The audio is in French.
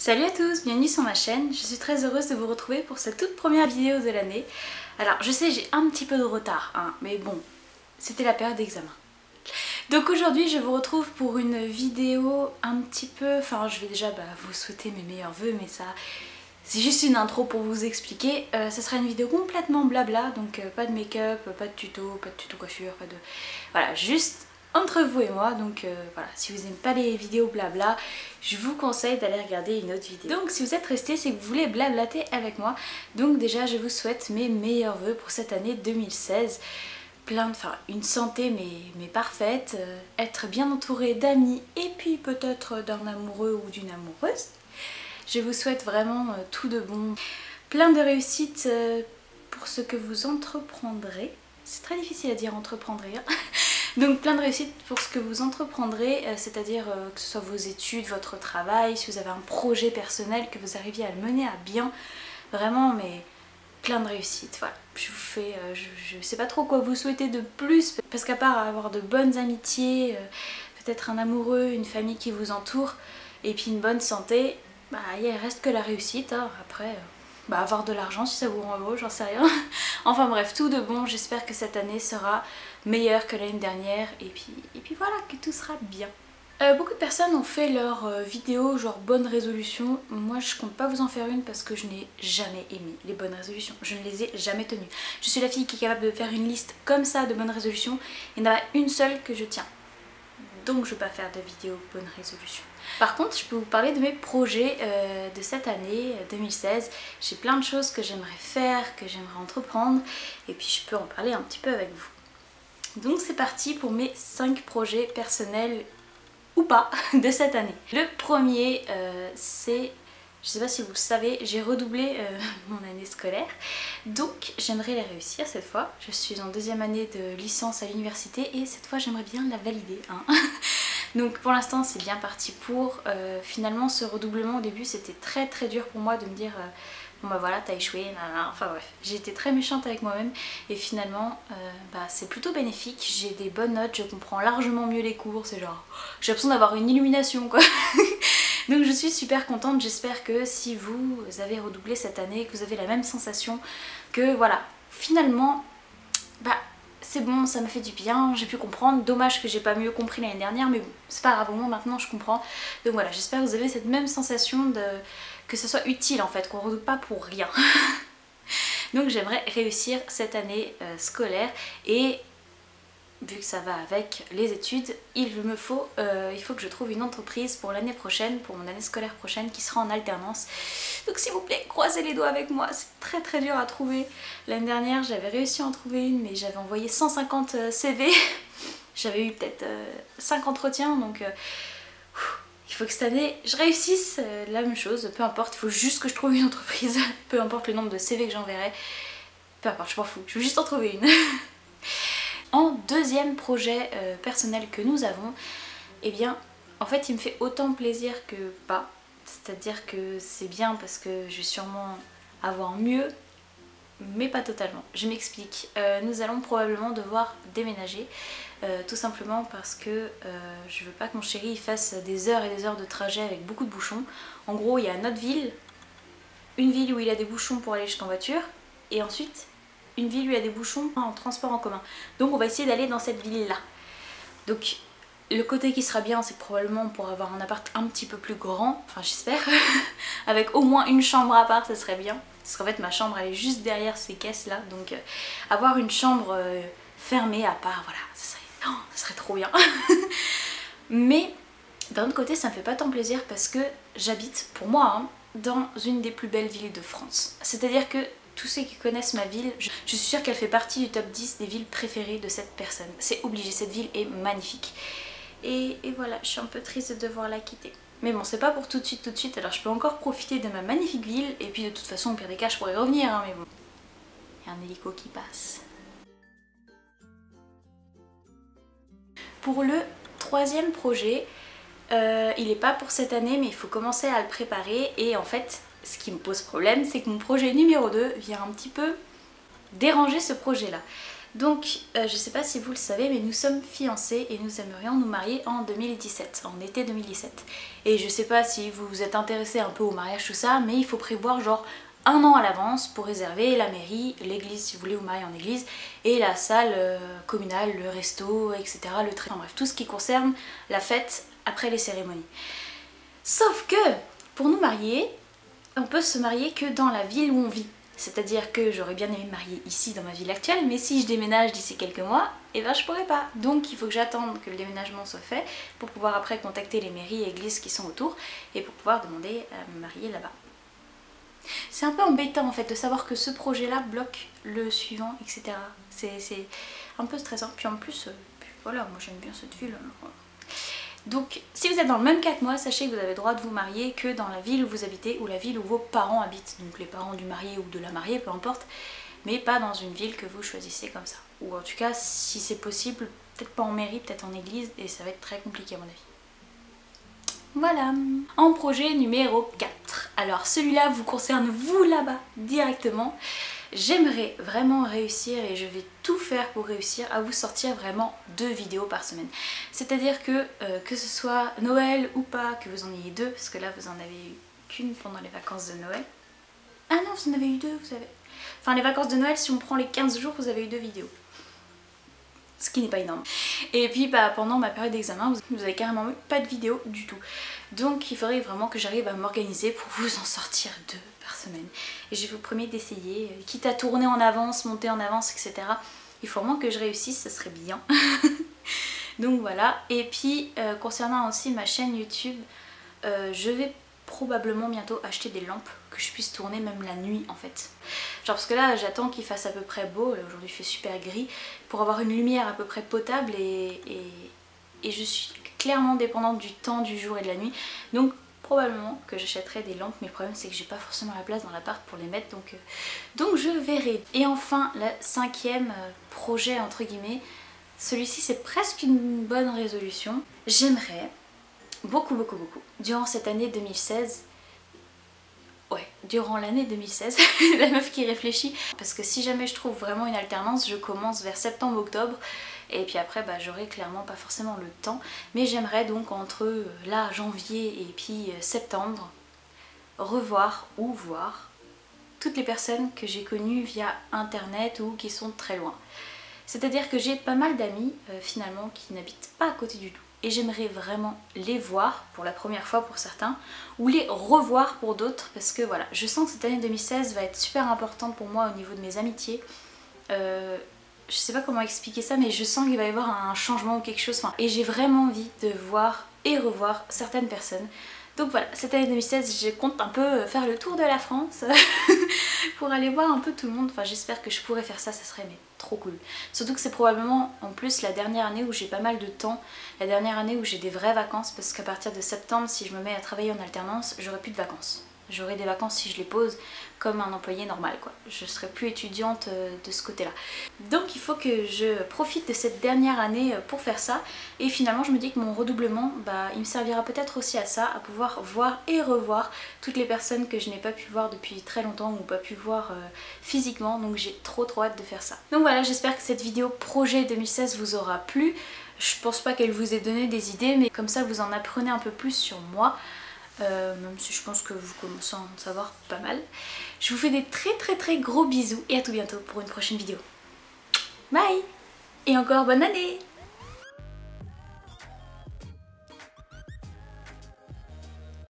Salut à tous, bienvenue sur ma chaîne, je suis très heureuse de vous retrouver pour cette toute première vidéo de l'année. Alors je sais j'ai un petit peu de retard, mais bon, c'était la période d'examen. Donc aujourd'hui je vous retrouve pour une vidéo un petit peu, enfin je vais déjà vous souhaiter mes meilleurs vœux, mais ça c'est juste une intro pour vous expliquer. Ce sera une vidéo complètement blabla, donc pas de make-up, pas de tuto coiffure, pas de... Voilà, juste entre vous et moi, donc voilà, si vous n'aimez pas les vidéos blabla, je vous conseille d'aller regarder une autre vidéo. Donc si vous êtes resté, c'est que vous voulez blablater avec moi. Donc déjà je vous souhaite mes meilleurs vœux pour cette année 2016. Une santé mais parfaite, être bien entouré d'amis et puis peut-être d'un amoureux ou d'une amoureuse. Je vous souhaite vraiment tout de bon, plein de réussite pour ce que vous entreprendrez. C'est très difficile à dire entreprendrez. Donc plein de réussite pour ce que vous entreprendrez, c'est-à-dire que ce soit vos études, votre travail, si vous avez un projet personnel, que vous arriviez à le mener à bien. Vraiment, mais plein de réussite, voilà. Je vous fais, je sais pas trop quoi vous souhaiter de plus, parce qu'à part avoir de bonnes amitiés, peut-être un amoureux, une famille qui vous entoure, et puis une bonne santé, il reste que la réussite, après... avoir de l'argent si ça vous rend heureux, j'en sais rien. Enfin bref, tout de bon, j'espère que cette année sera meilleure que l'année dernière et puis voilà, que tout sera bien. Beaucoup de personnes ont fait leur vidéo genre bonne résolution. Moi je compte pas vous en faire une parce que je n'ai jamais aimé les bonnes résolutions. Je ne les ai jamais tenues. Je suis la fille qui est capable de faire une liste comme ça de bonnes résolutions. Il n'y en a pas une seule que je tiens. Donc je ne vais pas faire de vidéo bonne résolution. Par contre je peux vous parler de mes projets de cette année 2016. J'ai plein de choses que j'aimerais faire, que j'aimerais entreprendre et puis je peux en parler un petit peu avec vous. Donc c'est parti pour mes 5 projets personnels ou pas de cette année. Le premier c'est... Je sais pas si vous le savez, j'ai redoublé mon année scolaire, donc j'aimerais la réussir cette fois. Je suis en deuxième année de licence à l'université et cette fois j'aimerais bien la valider. Donc pour l'instant c'est bien parti pour. Finalement ce redoublement au début c'était très dur pour moi de me dire bon voilà t'as échoué, enfin bref. J'ai été très méchante avec moi-même et finalement c'est plutôt bénéfique. J'ai des bonnes notes, je comprends largement mieux les cours, c'est genre j'ai l'impression d'avoir une illumination quoi. Donc je suis super contente, j'espère que si vous avez redoublé cette année, que vous avez la même sensation, que voilà, finalement, c'est bon, ça me fait du bien, j'ai pu comprendre. Dommage que j'ai pas mieux compris l'année dernière, mais bon, c'est pas grave, au moins maintenant je comprends. Donc voilà, j'espère que vous avez cette même sensation que ce soit utile en fait, qu'on ne redouble pas pour rien. Donc j'aimerais réussir cette année scolaire et... vu que ça va avec les études, il faut que je trouve une entreprise pour l'année prochaine, pour mon année scolaire prochaine qui sera en alternance. Donc s'il vous plaît, croisez les doigts avec moi, c'est très dur à trouver. L'année dernière j'avais réussi à en trouver une mais j'avais envoyé 150 CV. J'avais eu peut-être 5 entretiens donc il faut que cette année je réussisse la même chose, peu importe, il faut juste que je trouve une entreprise, peu importe le nombre de CV que j'enverrai, peu importe, je m'en fous, je veux juste en trouver une. En deuxième projet personnel que nous avons, eh bien en fait il me fait autant plaisir que pas, c'est-à-dire que c'est bien parce que je vais sûrement avoir mieux, mais pas totalement. Je m'explique, nous allons probablement devoir déménager, tout simplement parce que je veux pas que mon chéri fasse des heures et des heures de trajet avec beaucoup de bouchons. En gros il y a notre ville, une ville où il a des bouchons pour aller jusqu'en voiture, et ensuite une ville où il y a des bouchons en transport en commun. Donc on va essayer d'aller dans cette ville-là. Donc le côté qui sera bien, c'est que probablement on pourra avoir un appart un petit peu plus grand, enfin j'espère, avec au moins une chambre à part, ça serait bien. Parce qu'en fait ma chambre elle est juste derrière ces caisses là, donc avoir une chambre fermée à part, voilà, ça serait trop bien. Mais d'un autre côté ça me fait pas tant plaisir parce que j'habite, pour moi, dans une des plus belles villes de France. C'est-à-dire que tous ceux qui connaissent ma ville, je suis sûre qu'elle fait partie du top 10 des villes préférées de cette personne. C'est obligé, cette ville est magnifique. Et voilà, je suis un peu triste de devoir la quitter. Mais bon, c'est pas pour tout de suite, alors je peux encore profiter de ma magnifique ville. Et puis de toute façon, au pire des cas, je pourrais revenir, mais bon. Il y a un hélico qui passe. Pour le troisième projet, il n'est pas pour cette année, mais il faut commencer à le préparer. Et en fait... ce qui me pose problème, c'est que mon projet numéro 2 vient un petit peu déranger ce projet-là. Donc je sais pas si vous le savez, mais nous sommes fiancés et nous aimerions nous marier en 2017, en été 2017. Et je sais pas si vous vous êtes intéressé un peu au mariage, tout ça, mais il faut prévoir genre 1 an à l'avance pour réserver la mairie, l'église si vous voulez vous marier en église, et la salle communale, le resto, etc. Le train, enfin, bref, tout ce qui concerne la fête après les cérémonies. Sauf que pour nous marier, on peut se marier que dans la ville où on vit. C'est-à-dire que j'aurais bien aimé me marier ici dans ma ville actuelle, mais si je déménage d'ici quelques mois, eh ben je pourrais pas. Donc il faut que j'attende que le déménagement soit fait pour pouvoir après contacter les mairies et églises qui sont autour et pour pouvoir demander à me marier là-bas. C'est un peu embêtant en fait de savoir que ce projet-là bloque le suivant, etc. C'est un peu stressant. Puis en plus, voilà, moi j'aime bien cette ville. Donc si vous êtes dans le même cas que moi, sachez que vous avez le droit de vous marier que dans la ville où vous habitez ou la ville où vos parents habitent. Donc les parents du marié ou de la mariée, peu importe, mais pas dans une ville que vous choisissez comme ça. Ou en tout cas, si c'est possible, peut-être pas en mairie, peut-être en église, et ça va être très compliqué à mon avis. Voilà. En projet numéro 4. Alors celui-là vous concerne vous là-bas directement. J'aimerais vraiment réussir et je vais tout faire pour réussir à vous sortir vraiment 2 vidéos par semaine. C'est-à-dire que ce soit Noël ou pas, que vous en ayez 2, parce que là vous en avez eu qu'une pendant les vacances de Noël. Ah non, vous en avez eu 2, vous savez. Enfin les vacances de Noël, si on prend les 15 jours, vous avez eu 2 vidéos. Ce qui n'est pas énorme. Et puis bah, pendant ma période d'examen, vous avez carrément eu pas de vidéo du tout. Donc il faudrait vraiment que j'arrive à m'organiser pour vous en sortir 2 par semaine. Et je vous promets d'essayer, quitte à tourner en avance, monter en avance, etc. Il faut vraiment que je réussisse, ça serait bien. Donc voilà. Et puis concernant aussi ma chaîne YouTube, je vais probablement bientôt acheter des lampes que je puisse tourner même la nuit en fait. Genre parce que là j'attends qu'il fasse à peu près beau, aujourd'hui il fait super gris, pour avoir une lumière à peu près potable et je suis clairement dépendante du temps du jour et de la nuit. Donc probablement que j'achèterai des lampes, mais le problème c'est que j'ai pas forcément la place dans l'appart pour les mettre, donc je verrai. Et enfin le 5e projet entre guillemets, celui-ci c'est presque une bonne résolution. J'aimerais beaucoup, durant cette année 2016, ouais, durant l'année 2016, la meuf qui réfléchit, parce que si jamais je trouve vraiment une alternance, je commence vers septembre-octobre, et puis après bah, j'aurai clairement pas forcément le temps, mais j'aimerais donc entre là, janvier et puis septembre, revoir ou voir toutes les personnes que j'ai connues via internet ou qui sont très loin. C'est-à-dire que j'ai pas mal d'amis finalement qui n'habitent pas à côté du tout. Et j'aimerais vraiment les voir pour la première fois pour certains, ou les revoir pour d'autres, parce que voilà, je sens que cette année 2016 va être super importante pour moi au niveau de mes amitiés. Je sais pas comment expliquer ça, mais je sens qu'il va y avoir un changement ou quelque chose, et j'ai vraiment envie de voir et revoir certaines personnes. Donc voilà, cette année 2016, je compte un peu faire le tour de la France pour aller voir un peu tout le monde. Enfin, j'espère que je pourrais faire ça, ça serait mais trop cool. Surtout que c'est probablement en plus la dernière année où j'ai pas mal de temps, la dernière année où j'ai des vraies vacances, parce qu'à partir de septembre, si je me mets à travailler en alternance, j'aurai plus de vacances. J'aurai des vacances si je les pose comme un employé normal quoi. Je serai plus étudiante de ce côté là. Donc il faut que je profite de cette dernière année pour faire ça. Et finalement je me dis que mon redoublement, bah, il me servira peut-être aussi à ça, à pouvoir voir et revoir toutes les personnes que je n'ai pas pu voir depuis très longtemps ou pas pu voir physiquement. Donc j'ai trop hâte de faire ça. Donc voilà, j'espère que cette vidéo projet 2016 vous aura plu. Je pense pas qu'elle vous ait donné des idées, mais comme ça vous en apprenez un peu plus sur moi. Même si je pense que vous commencez à en savoir pas mal. Je vous fais des très gros bisous et à tout bientôt pour une prochaine vidéo. Bye! Et encore bonne année!